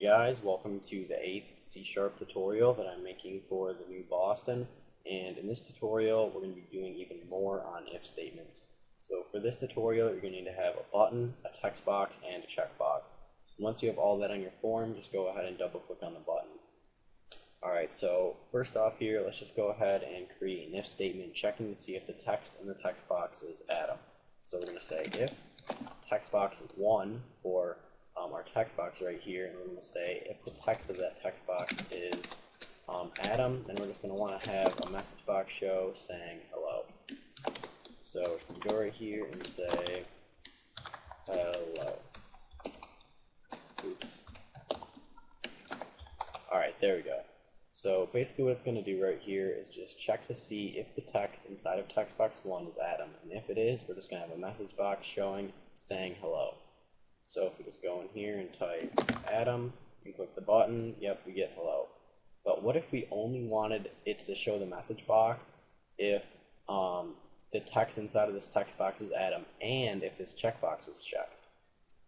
Guys, welcome to the 8th C# tutorial that I'm making for the new Boston, and in this tutorial we're going to be doing even more on if statements. So for this tutorial you're going to need to have a button, a text box, and a checkbox. Once you have all that on your form, just go ahead and double click on the button. Alright, so first off here, let's just go ahead and create an if statement checking to see if the text in the text box is Adam. So we're going to say if text box 1 for our text box right here, and we're going to say if the text of that text box is Adam, then we're just going to want to have a message box show saying hello. So we can go right here and say hello. Oops. Alright, there we go. So basically what it's going to do right here is just check to see if the text inside of text box 1 is Adam, and if it is, we're just going to have a message box showing saying hello. So if we just go in here and type Adam and click the button, yep, we get hello. But what if we only wanted it to show the message box if the text inside of this text box was Adam and if this checkbox was checked?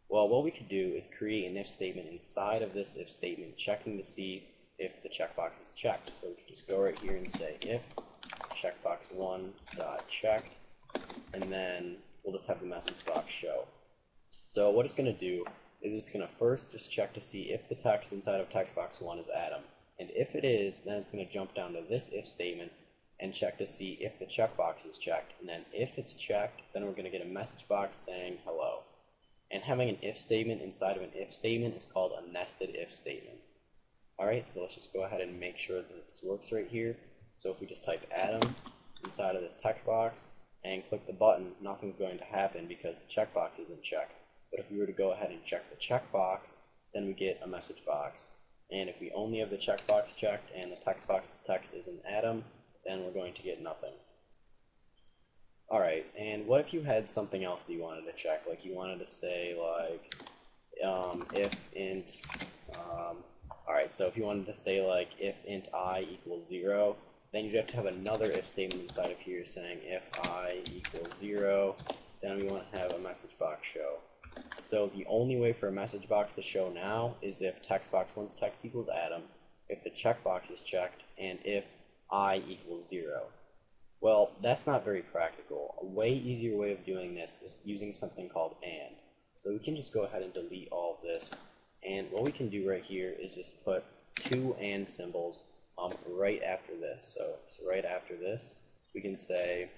Well, what we could do is create an if statement inside of this if statement checking to see if the checkbox is checked. So we can just go right here and say if checkbox1.checked, and then we'll just have the message box show. So what it's going to do is it's going to first just check to see if the text inside of text box 1 is Adam. And if it is, then it's going to jump down to this if statement and check to see if the checkbox is checked. And then if it's checked, then we're going to get a message box saying hello. And having an if statement inside of an if statement is called a nested if statement. Alright, so let's just go ahead and make sure that this works right here. So if we just type Adam inside of this text box and click the button, nothing's going to happen because the checkbox isn't checked. But if we were to go ahead and check the checkbox, then we get a message box. And if we only have the checkbox checked and the text box's text isn't Adam, then we're going to get nothing. Alright, and what if you had something else that you wanted to check? Like you wanted to say like if int alright, so if you wanted to say like if int I equals 0, then you'd have to have another if statement inside of here saying if I equals 0, then we want to have a message box show. So the only way for a message box to show now is if text box 1's text equals Adam, if the checkbox is checked, and if I equals 0. Well, that's not very practical. A way easier way of doing this is using something called AND. So we can just go ahead and delete all of this, and what we can do right here is just put two AND symbols right after this. So right after this, we can say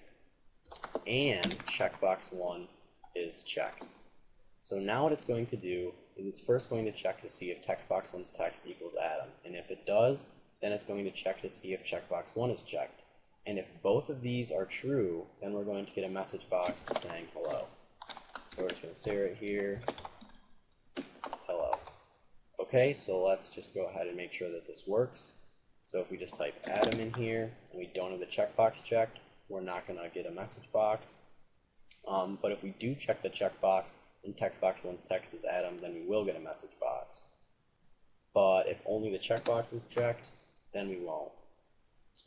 and checkbox 1 is checked. So now what it's going to do is it's first going to check to see if text box 1's text equals Adam. And if it does, then it's going to check to see if checkbox 1 is checked. And if both of these are true, then we're going to get a message box saying hello. So we're just going to say right here, hello. Okay, so let's just go ahead and make sure that this works. So if we just type Adam in here and we don't have the checkbox checked, we're not going to get a message box. But if we do check the checkbox, and text box 1's text is Adam, then we will get a message box. But if only the checkbox is checked, then we won't.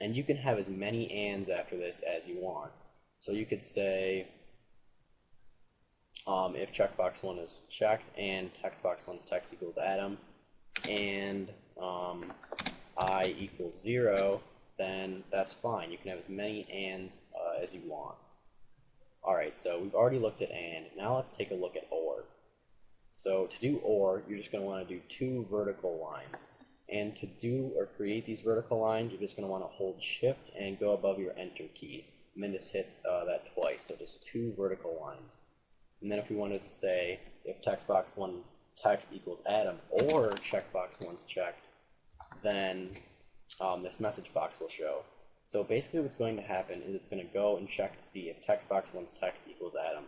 And you can have as many ands after this as you want. So you could say if checkbox 1 is checked and text box 1's text equals Adam, and I equals 0, then that's fine. You can have as many ands as you want. Alright, so we've already looked at AND. Now let's take a look at OR. So to do OR, you're just going to want to do two vertical lines. And to do or create these vertical lines, you're just going to want to hold Shift and go above your Enter key. And then just hit that twice, so just two vertical lines. And then if we wanted to say if text box 1 text equals Adam or checkbox 1's checked, then this message box will show. So basically what's going to happen is it's going to go and check to see if text box 1's text equals Adam.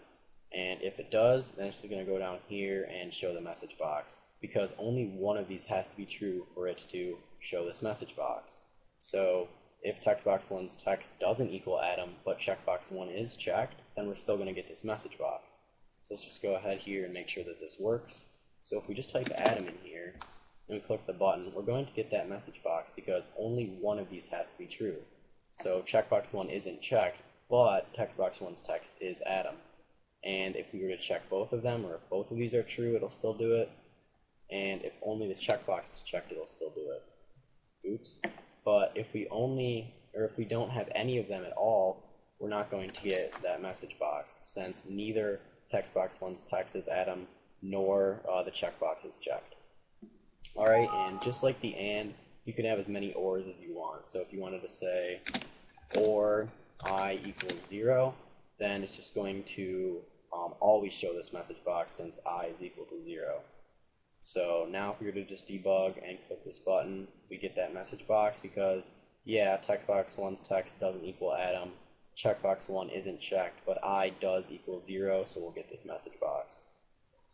And if it does, then it's going to go down here and show the message box, because only one of these has to be true for it to show this message box. So if text box 1's text doesn't equal Adam, but checkbox 1 is checked, then we're still going to get this message box. So let's just go ahead here and make sure that this works. So if we just type Adam in here and we click the button, we're going to get that message box because only one of these has to be true. So checkbox 1 isn't checked, but text box 1's text is Adam. And if we were to check both of them, or if both of these are true, it'll still do it. and if only the checkbox is checked, it'll still do it. Oops. But if we don't have any of them at all, we're not going to get that message box, since neither text box 1's text is Adam nor the checkbox is checked. Alright, and just like the AND, you can have as many ORs as you want. So if you wanted to say OR I equals 0, then it's just going to always show this message box since I is equal to 0. So now if we were to just debug and click this button, we get that message box because, yeah, checkbox 1's text doesn't equal Adam, checkbox 1 isn't checked, but I does equal 0, so we'll get this message box.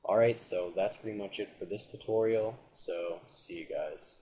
Alright, so that's pretty much it for this tutorial, so see you guys.